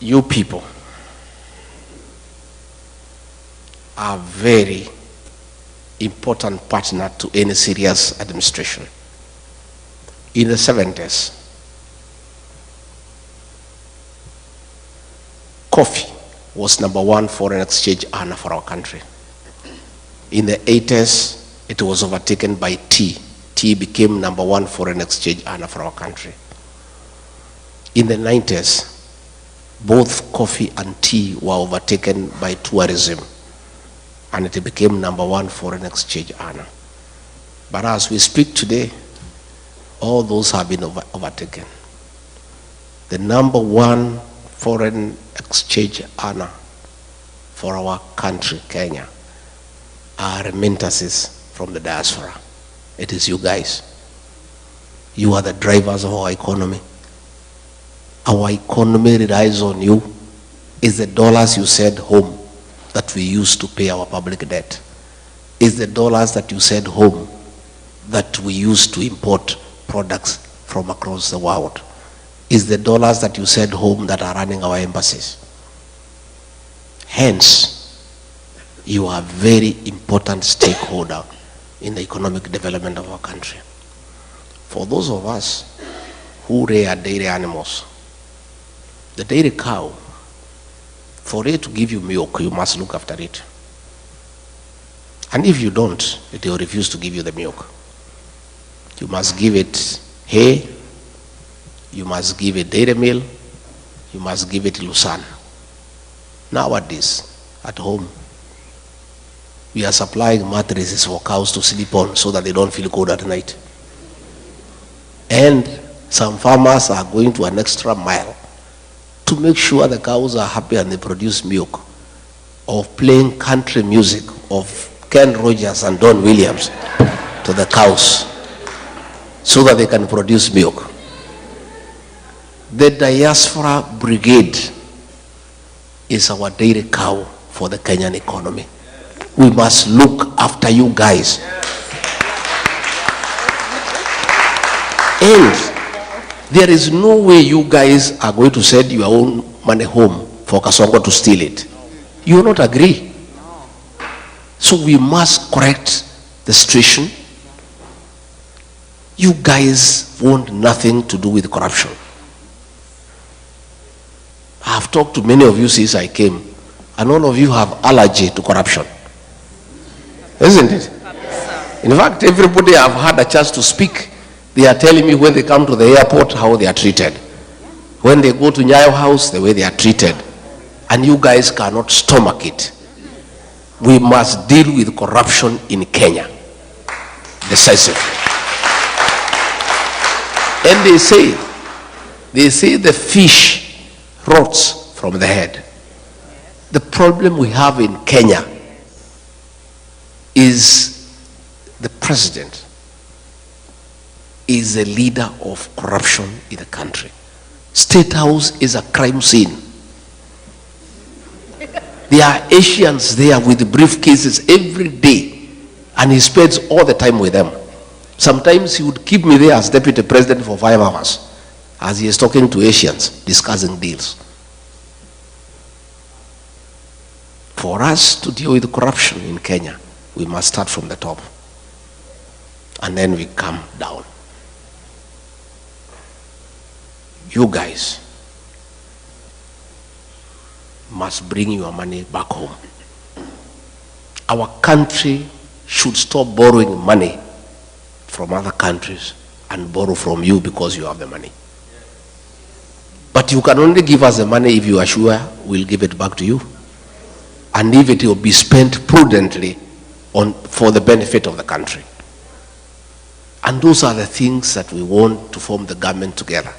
you people are very important partner to any serious administration. In the 70s, coffee was #1 foreign exchange earner for our country. In the 80s, it was overtaken by tea. Tea became #1 foreign exchange earner for our country. In the 90s, both coffee and tea were overtaken by tourism, and it became #1 foreign exchange earner. But as we speak today, all those have been overtaken. The #1 foreign exchange earner for our country, Kenya, are remittances from the diaspora. It is you guys. You are the drivers of our economy. Our economy relies on you. It's the dollars you send home that we use to pay our public debt. It's the dollars that you send home that we use to import products from across the world. It's the dollars that you send home that are running our embassies. Hence, you are a very important stakeholder in the economic development of our country. For those of us who rear dairy animals, the dairy cow, for it to give you milk, you must look after it. And if you don't, it will refuse to give you the milk. You must give it hay, you must give it dairy meal, you must give it lucerne. Nowadays, at home, we are supplying mattresses for cows to sleep on so that they don't feel cold at night. And some farmers are going to an extra mile to make sure the cows are happy and they produce milk, of playing country music of Ken Rogers and Don Williams to the cows so that they can produce milk. The Diaspora Brigade is our dairy cow for the Kenyan economy. We must look after you guys. And there is no way you guys are going to send your own money home for Kasongo to steal it. You will not agree. So we must correct the situation. You guys want nothing to do with corruption. I have talked to many of you since I came, and all of you have allergy to corruption. Isn't it? In fact, everybody I've had a chance to speak, they are telling me when they come to the airport how they are treated. When they go to Nyayo House, the way they are treated. And you guys cannot stomach it. We must deal with corruption in Kenya decisively. And they say the fish rots from the head. The problem we have in Kenya is the president is a leader of corruption in the country. State House is a crime scene. There are Asians there with briefcases every day, and he spends all the time with them. Sometimes he would keep me there as deputy president for 5 hours as he is talking to Asians, discussing deals. For us to deal with corruption in Kenya, we must start from the top, and then we come down. You guys must bring your money back home. Our country should stop borrowing money from other countries and borrow from you because you have the money. But you can only give us the money if you are sure we'll give it back to you, and if it will be spent prudently for the benefit of the country. And those are the things that we want to form the government together,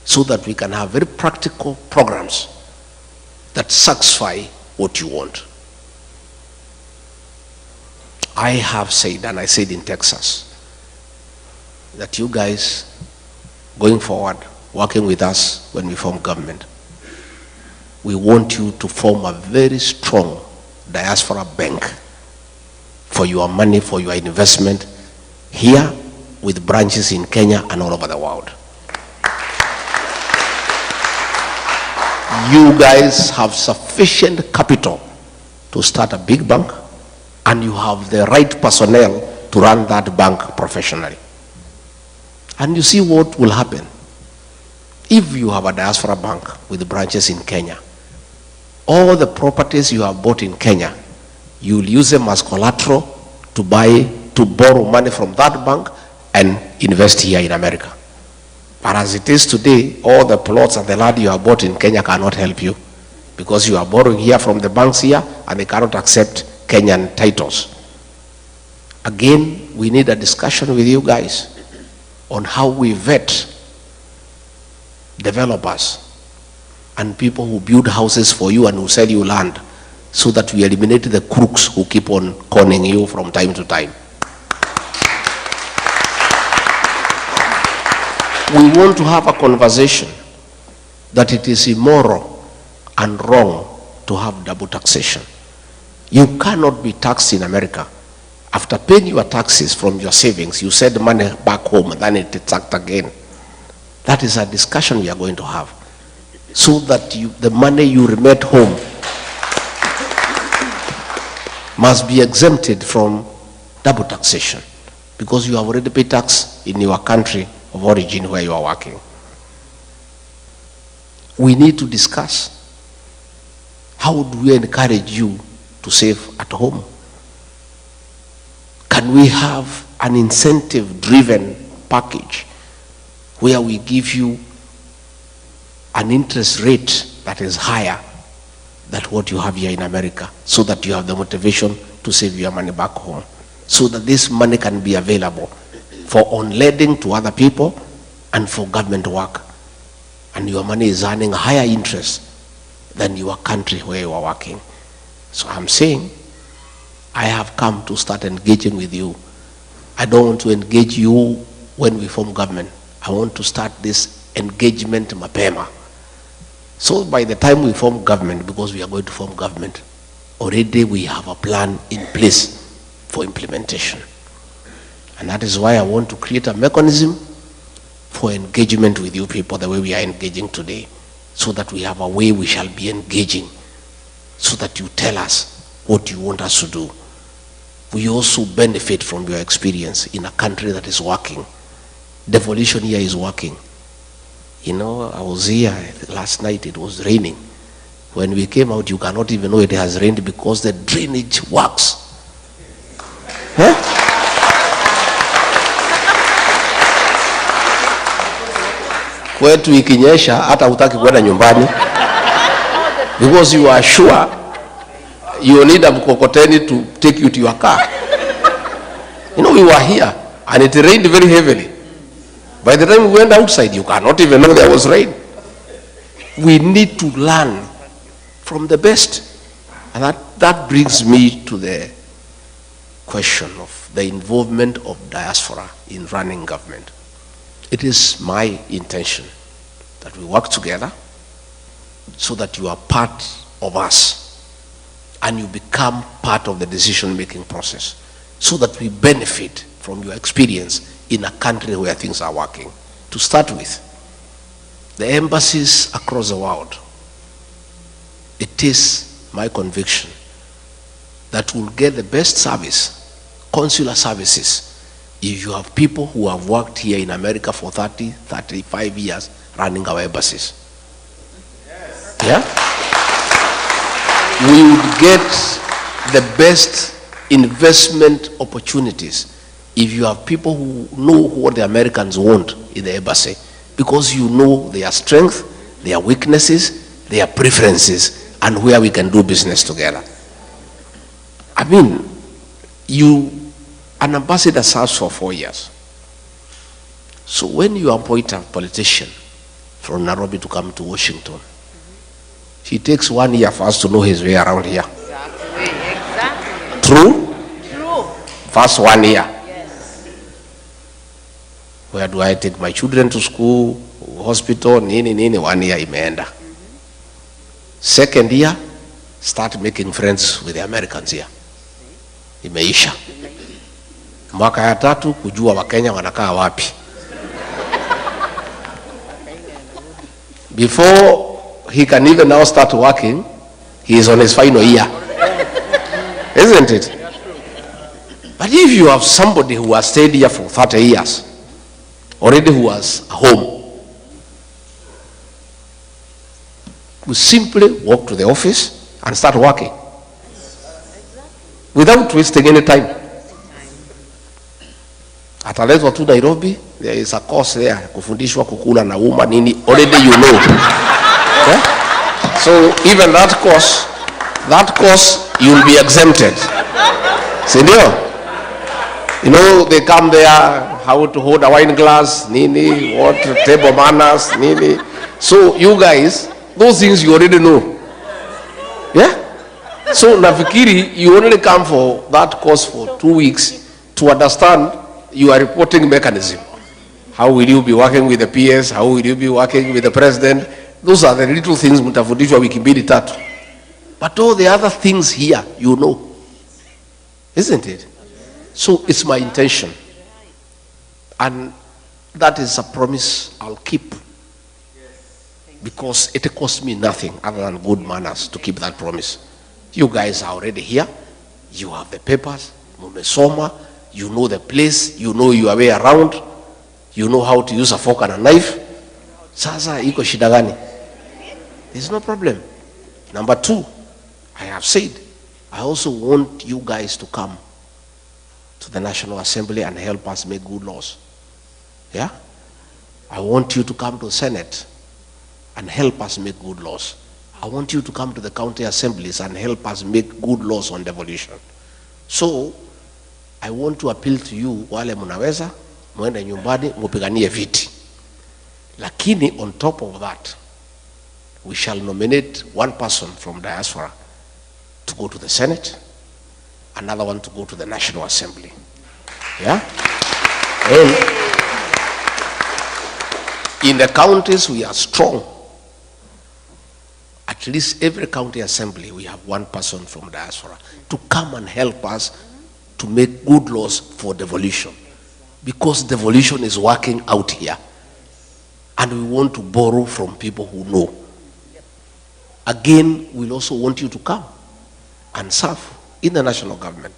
so that we can have very practical programs that satisfy what you want. I have said, and I said in Texas, that you guys, going forward, working with us when we form government, we want you to form a very strong diaspora bank for your money, for your investment here, with branches in Kenya and all over the world. You guys have sufficient capital to start a big bank, and you have the right personnel to run that bank professionally. And you see what will happen. If you have a diaspora bank with branches in Kenya, all the properties you have bought in Kenya, you will use them as collateral to borrow money from that bank and invest here in America. But as it is today, all the plots and the land you have bought in Kenya cannot help you, because you are borrowing here from the banks here and they cannot accept Kenyan titles. Again, we need a discussion with you guys on how we vet developers and people who build houses for you and who sell you land, so that we eliminate the crooks who keep on conning you from time to time. We want to have a conversation that it is immoral and wrong to have double taxation. You cannot be taxed in America. After paying your taxes from your savings, you send money back home and then it is taxed again. That is a discussion we are going to have, so that the money you remit home must be exempted from double taxation, because you have already paid tax in your country of origin where you are working. We need to discuss, how do we encourage you to save at home? Can we have an incentive-driven package where we give you an interest rate that is higher than what you have here in America, so that you have the motivation to save your money back home, so that this money can be available for on-lending to other people and for government work, and your money is earning a higher interest than your country where you are working. So I'm saying, I have come to start engaging with you. I don't want to engage you when we form government. I want to start this engagement mapema. So by the time we form government, because we are going to form government, already we have a plan in place for implementation. And that is why I want to create a mechanism for engagement with you people the way we are engaging today, so that we have a way we shall be engaging, so that you tell us what you want us to do. We also benefit from your experience in a country that is working. Devolution here is working. You know, I was here last night, it was raining. When we came out, you cannot even know it has rained, because the drainage works. Huh? Kwetu ikinyesha hata hutaki kwenda nyumbani, because you are sure you need a mkokoteni to take you to your car. You know, we were here and it rained very heavily. By the time we went outside, you cannot even know there was rain. We need to learn from the best. And that brings me to the question of the involvement of diaspora in running government. It is my intention that we work together so that you are part of us and you become part of the decision-making process, so that we benefit from your experience in a country where things are working. To start with, the embassies across the world, it is my conviction that we'll get the best service, consular services, if you have people who have worked here in America for 30, 35 years running our embassies. Yes. Yeah? We would get the best investment opportunities if you have people who know what the Americans want in the embassy, because you know their strength, their weaknesses, their preferences, and where we can do business together. I mean, an ambassador serves for 4 years. So when you appoint a politician from Nairobi to come to Washington, he takes 1 year for us to know his way around here. Exactly. True? True. First 1 year. Yes. Where do I take my children to school, hospital, nini, 1 year imeenda. Second year, start making friends with the Americans here. Imeisha. Mwaka ya tatu, kujua Wakenya wanakaa wapi. Before he can even now start working. He is on his final year. Isn't it? But if you have somebody who has stayed here for 30 years, already who has a home, we simply walk to the office and start working without wasting any time. Ataletwa tu Nairobi, there is a course there, kufundishwa kukula na uma nini, already you know. Yeah? So even that course you'll be exempted. Senor, you know, they come there, how to hold a wine glass, nini, what table manners, nini. So you guys, those things you already know. Yeah? So nafikiri, you only come for that course for 2 weeks to understand your reporting mechanism. How will you be working with the PS? How will you be working with the president? Those are the little things mtafundishwa wiki mbili tatu. But all the other things here, you know. Isn't it? So it's my intention. And that is a promise I'll keep. Because it costs me nothing other than good manners to keep that promise. You guys are already here. You have the papers. Mumesoma. You know the place. You know your way around. You know how to use a fork and a knife. Sasa iko shida gani? There's no problem. Number 2, I have said, I also want you guys to come to the National Assembly and help us make good laws. Yeah? I want you to come to the Senate and help us make good laws. I want you to come to the county assemblies and help us make good laws on devolution. So, I want to appeal to you, wale munaweza, mwende nyumbani, mupiganie viti. Lakini on top of that, we shall nominate one person from Diaspora to go to the Senate, another one to go to the National Assembly. Yeah? And in the counties we are strong. At least every county assembly we have one person from Diaspora to come and help us to make good laws for devolution. Because devolution is working out here. And we want to borrow from people who know. Again, we'll also want you to come and serve in the national government.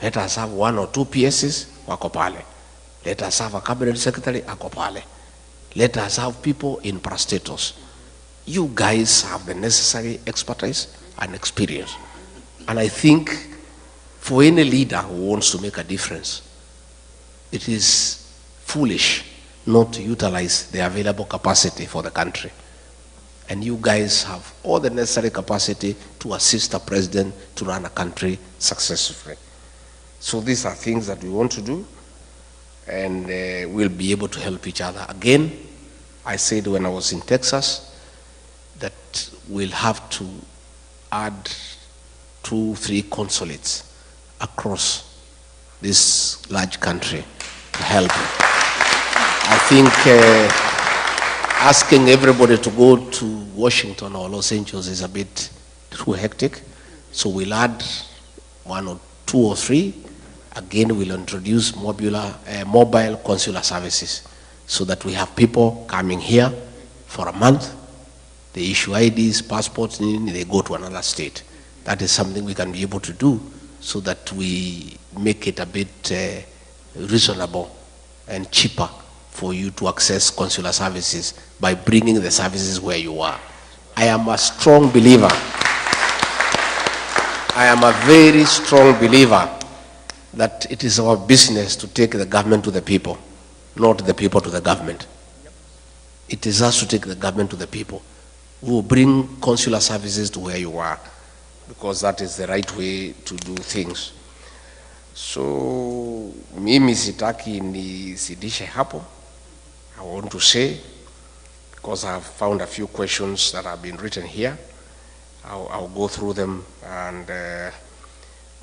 Let us have 1 or 2 PSs, wako pale. Let us have a cabinet secretary, ako pale. Let us have people in parastatus. You guys have the necessary expertise and experience. And I think for any leader who wants to make a difference, it is foolish not to utilize the available capacity for the country. And you guys have all the necessary capacity to assist the president to run a country successfully. So these are things that we want to do, and we'll be able to help each other. Again, I said when I was in Texas that we'll have to add 2, 3 consulates across this large country to help. I think asking everybody to go to Washington or Los Angeles is a bit too hectic. So we'll add 1 or 2 or 3. Again, we'll introduce mobile consular services so that we have people coming here for a month. They issue IDs, passports, they go to another state. That is something we can be able to do so that we make it a bit reasonable and cheaper for you to access consular services by bringing the services where you are. I am a strong believer. I am a very strong believer that it is our business to take the government to the people, not the people to the government. It is us to take the government to the people. We will bring consular services to where you are, because that is the right way to do things. So, mimi sitaki nisidishe hapo. I want to say, because I have found a few questions that have been written here, I'll go through them and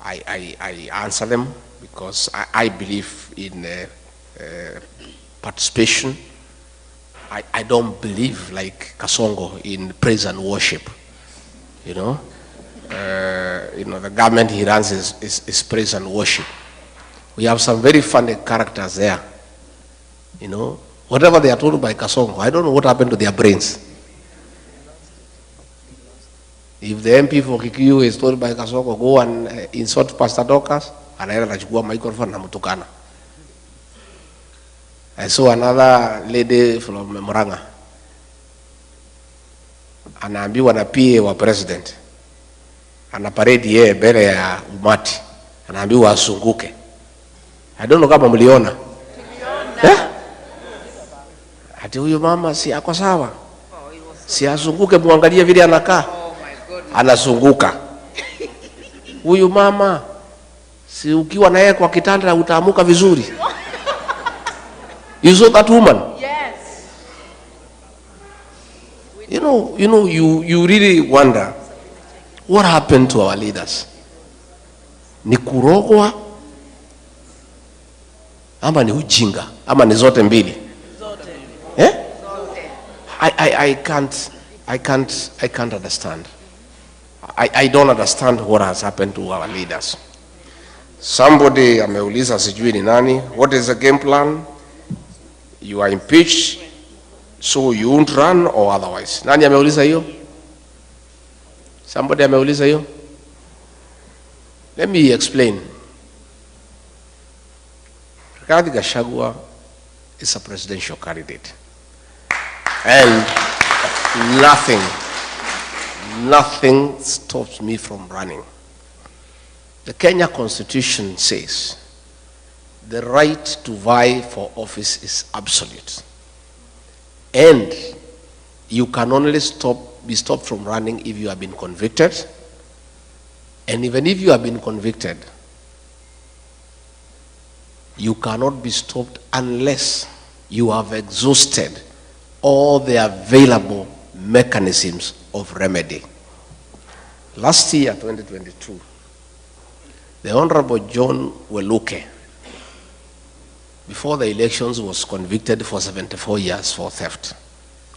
I answer them, because I believe in participation. I don't believe like Kasongo in praise and worship. You know, the government he runs is praise and worship. We have some very funny characters there. You know, whatever they are told by Kasongo, I don't know what happened to their brains. If the MP for Kikuyu is told by Kasoko, go and insult Pastor Dorcas, anaenda anachukua microphone na mtukana. I saw another lady from Murang'a. Anaambiwa na PA wa president. Ana parade yeye mbele ya umati. Anaambiwa asunguke. I don't know kama mliona. Ati huyu mama si ako sawa. Si asunguke, muangalie vile anakaa. Anasunguka. Huyu mama si ukiwa na yeye kwa kitanda utaamuka vizuri. You saw that woman? Yes. You really wonder what happened to our leaders. Ni kurogwa ama ni ujinga ama ni zote mbili? Zote. Eh? Zote. I can't understand. I don't understand what has happened to our leaders. Somebody ameuliza sijui ni nani, what is the game plan? You are impeached, so you won't run or otherwise. Nani ameuliza hiyo? Somebody ameuliza hiyo? Let me explain. Gachagua is a presidential candidate. And nothing stops me from running. The Kenya Constitution says the right to vie for office is absolute. And you can only be stopped from running if you have been convicted. And even if you have been convicted, you cannot be stopped unless you have exhausted all the available mechanisms of remedy. Last year, 2022, the Honorable John Weluke, before the elections, was convicted for 74 years for theft.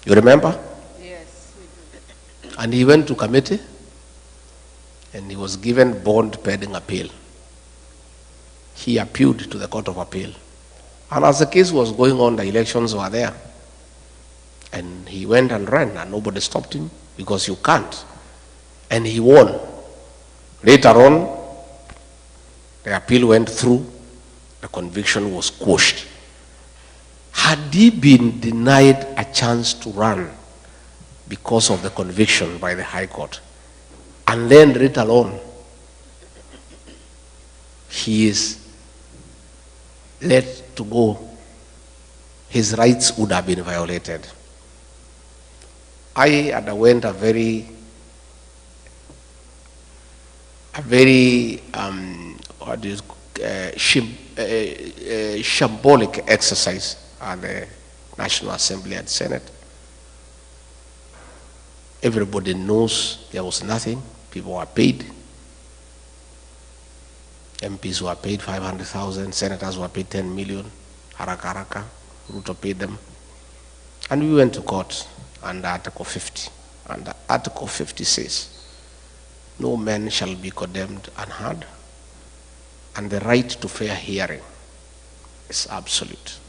You remember? Yes, we do. And he went to committee and he was given bond pending appeal. He appealed to the Court of Appeal. And as the case was going on, the elections were there. And he went and ran and nobody stopped him because you can't. And he won. Later on, the appeal went through, the conviction was quashed. Had he been denied a chance to run because of the conviction by the High Court, and then let alone he is let to go, his rights would have been violated. I underwent a very shambolic exercise at the National Assembly and Senate. Everybody knows there was nothing. People were paid. MPs were paid 500,000, senators were paid 10 million. Haraka haraka, Ruto paid them. And we went to court under Article 50. And Article 50 says, no man shall be condemned unheard, and the right to fair hearing is absolute.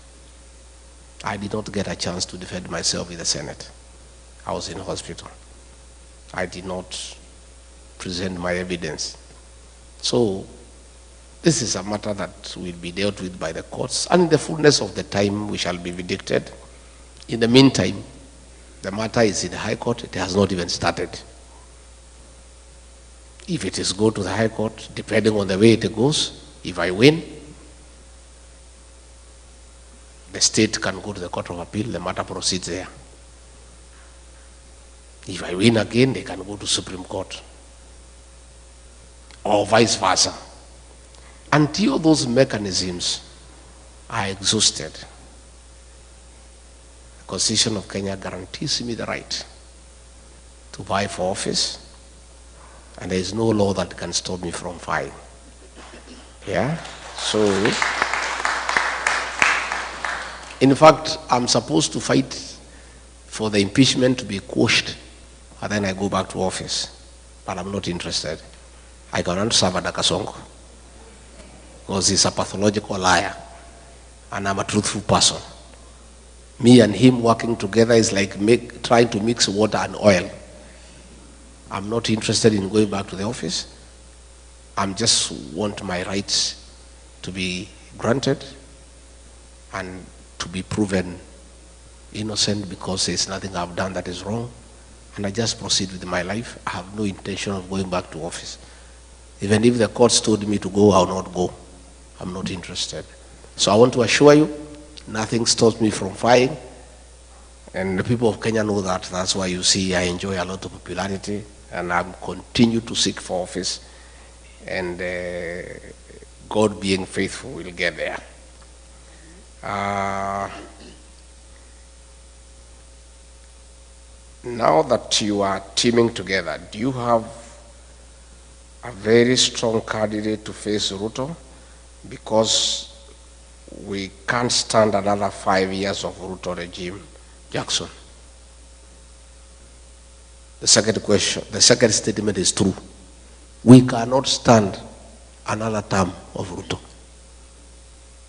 I did not get a chance to defend myself in the Senate. I was in hospital. I did not present my evidence. So this is a matter that will be dealt with by the courts, and in the fullness of the time we shall be vindicated. In the meantime, the matter is in the High Court. It has not even started. If it is go to the High Court, depending on the way it goes, if I win, the state can go to the Court of Appeal, the matter proceeds there. If I win again, they can go to Supreme Court. Or vice versa. Until those mechanisms are exhausted, the Constitution of Kenya guarantees me the right to vie for office, and there is no law that can stop me from vying. Yeah? So, in fact, I'm supposed to fight for the impeachment to be quashed, and then I go back to office. But I'm not interested. I cannot serve under Kasongo, because he's a pathological liar, and I'm a truthful person. Me and him working together is like trying to mix water and oil. I'm not interested in going back to the office. I just want my rights to be granted and to be proven innocent because there's nothing I've done that is wrong. And I just proceed with my life. I have no intention of going back to office. Even if the courts told me to go, I'll not go. I'm not interested. So I want to assure you, nothing stops me from fighting. And the people of Kenya know that. That's why you see I enjoy a lot of popularity and I'm continue to seek for office. And God being faithful will get there. Now that you are teaming together, do you have a very strong candidate to face Ruto? Because we can't stand another 5 years of Ruto regime. Jackson. The second statement is true. We cannot stand another term of Ruto.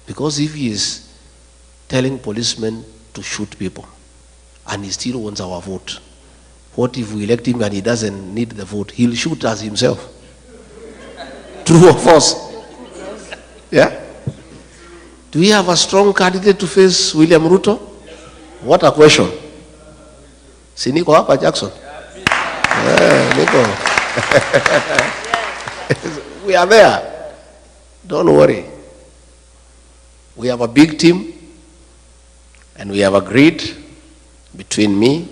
Because if he is telling policemen to shoot people and he still wants our vote, what if we elect him and he doesn't need the vote? He'll shoot us himself. True or false? Yeah? Do we have a strong candidate to face William Ruto? What a question. Si niko hapa Jackson? Yeah, niko. We are there. Don't worry. We have a big team and we have agreed between me,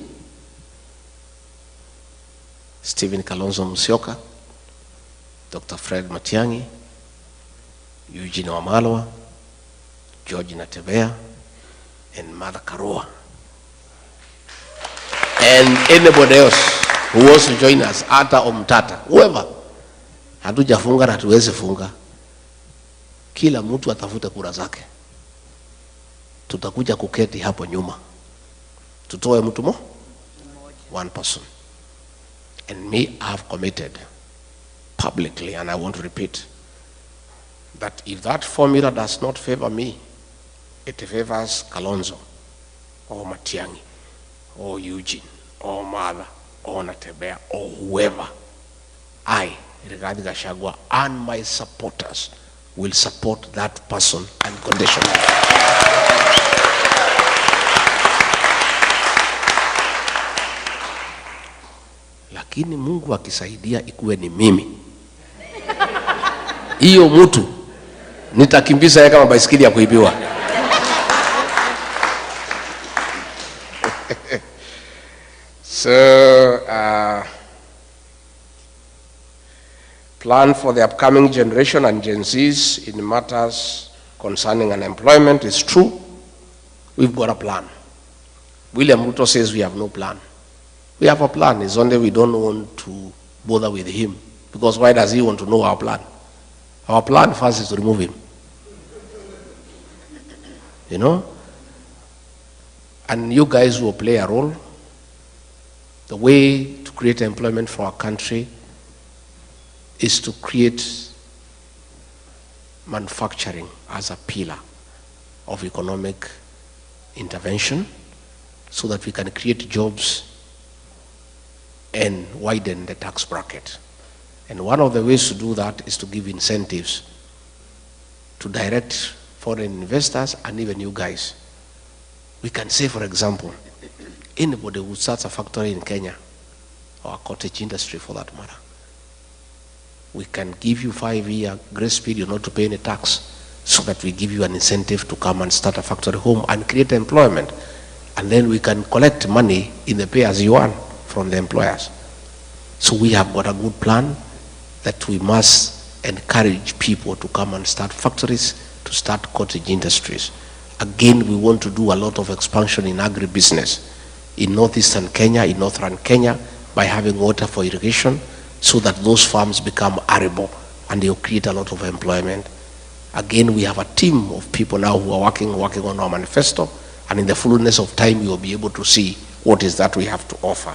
Stephen Kalonzo Musyoka, Dr. Fred Matiang'i, Eugene Wamalwa, George Natebea, and Mother Karua. And anybody else who wants to join us, Ata or Mtata, whoever, hatujafunga na tuweze funga. Kila mtu atafute kura zake. Tutakuja kuketi hapo nyuma. Tutoe mtu mo? One person. And me, I have committed publicly, and I want to repeat, that if that formula does not favor me, it favors Kalonzo, or Matiang'i, or Eugene, or Mother, or Natebea, or whoever, I, regarding Gachagua, and my supporters will support that person unconditionally. Lakini Mungu akisaidia ikuwe ni mimi, hiyo mtu nitakimbiza yeye kama baisikeli ya kuibiwa. So, plan for the upcoming generation and Gen Zs in matters concerning unemployment is true. We've got a plan. William Ruto says we have no plan. We have a plan. It's only we don't want to bother with him. Because why does he want to know our plan? Our plan first is to remove him. You know? And you guys will play a role. The way to create employment for our country is to create manufacturing as a pillar of economic intervention so that we can create jobs and widen the tax bracket. And one of the ways to do that is to give incentives to direct foreign investors and even you guys. We can say, for example, anybody who starts a factory in Kenya, or a cottage industry for that matter, we can give you 5-year grace period not to pay any tax so that we give you an incentive to come and start a factory home and create employment. And then we can collect money in the pay-as-you-earn from the employers. So we have got a good plan that we must encourage people to come and start factories, to start cottage industries. Again, we want to do a lot of expansion in agribusiness in northeastern Kenya, in northern Kenya, by having water for irrigation so that those farms become arable and they'll create a lot of employment. Again, we have a team of people now who are working on our manifesto, and in the fullness of time, you will be able to see what is that we have to offer.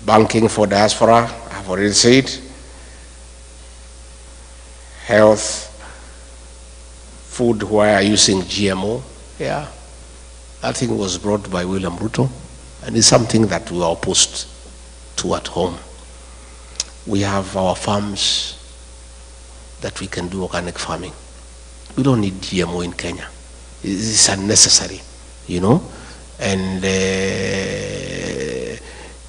Banking for diaspora, I've already said. Health, food where using GMO, yeah. That thing was brought by William Ruto. and it's something that we are opposed to at home. We have our farms that we can do organic farming. We don't need GMO in Kenya. It's unnecessary, you know. And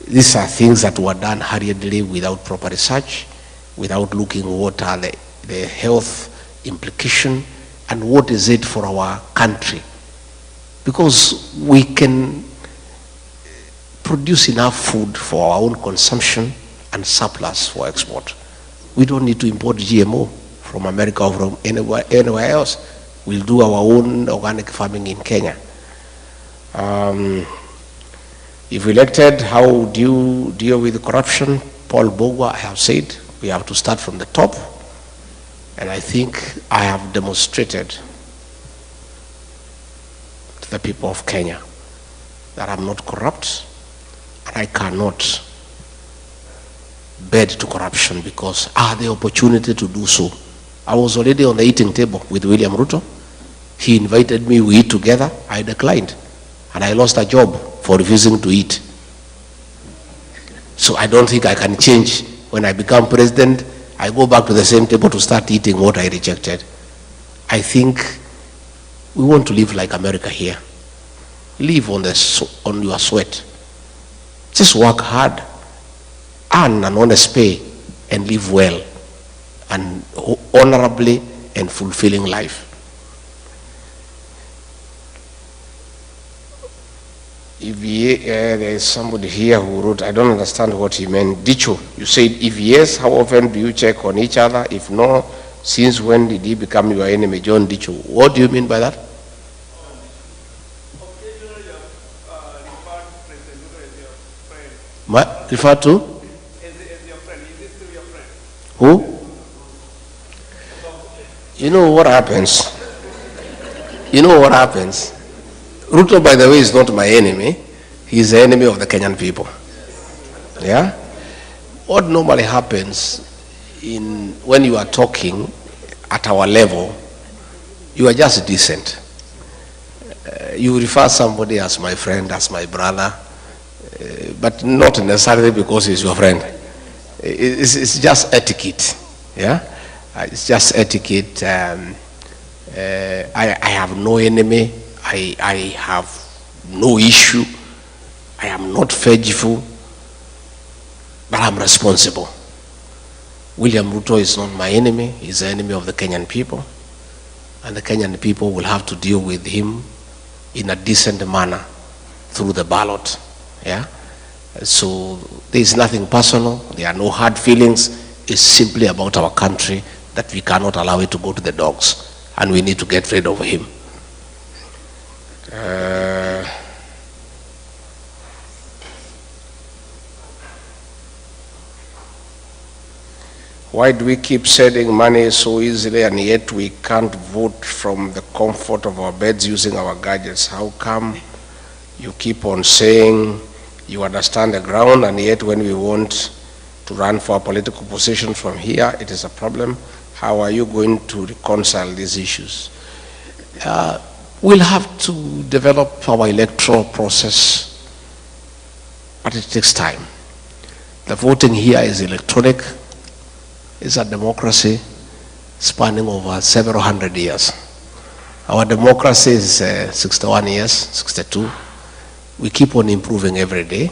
these are things that were done hurriedly without proper research, without looking what are the health implication and what is it for our country. Because we can produce enough food for our own consumption and surplus for export. We don't need to import GMO from America or from anywhere else. We'll do our own organic farming in Kenya. If elected, how do you deal with corruption? Paul Bogwa, I have said, we have to start from the top. And I think I have demonstrated to the people of Kenya that I'm not corrupt, and I cannot bed to corruption because I had the opportunity to do so. I was already on the eating table with William Ruto. He invited me, we eat together. I declined, and I lost a job for refusing to eat. So I don't think I can change. When I become president, I go back to the same table to start eating what I rejected. I think we want to live like America here. Live on your sweat. Just work hard, earn an honest pay, and live well and honorably and fulfilling life. If there is somebody here who wrote, I don't understand what he meant. Dicho, you said, if yes, how often do you check on each other? If no, since when did he become your enemy? John Dicho. What do you mean by that? Occasionally you have referred to President Ruto as your friend. Refer to? As your friend. Is this still your friend? Who? You know what happens? You know what happens? Ruto, by the way, is not my enemy. He is the enemy of the Kenyan people. Yeah? What normally happens when you are talking at our level, you are just decent. You refer somebody as my friend, as my brother, but not necessarily because he's your friend. It's just etiquette. Yeah? It's just etiquette. I have no enemy. I have no issue. I am not vengeful, but I'm responsible. William Ruto is not my enemy. He's the enemy of the Kenyan people. And the Kenyan people will have to deal with him in a decent manner through the ballot. Yeah? So there is nothing personal. There are no hard feelings. It's simply about our country that we cannot allow it to go to the dogs. And we need to get rid of him. Why do we keep sending money so easily and yet we can't vote from the comfort of our beds using our gadgets? How come you keep on saying you understand the ground and yet when we want to run for a political position from here, it is a problem? How are you going to reconcile these issues? We'll have to develop our electoral process, but it takes time. The voting here is electronic. It's a democracy spanning over several hundred years. Our democracy is 61 years, 62. We keep on improving every day.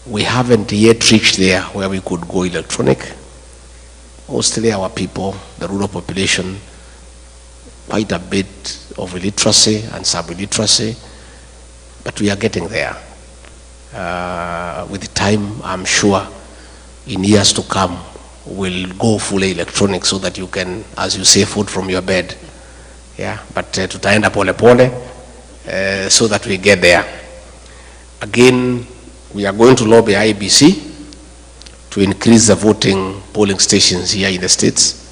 We haven't yet reached there where we could go electronic. Mostly our people, the rural population, quite a bit of illiteracy and sub-illiteracy, but we are getting there. With the time, I'm sure, in years to come, we'll go fully electronic so that you can, as you say, vote from your bed. Yeah, but tutaenda pole pole so that we get there. Again, we are going to lobby IBC to increase the voting polling stations here in the states.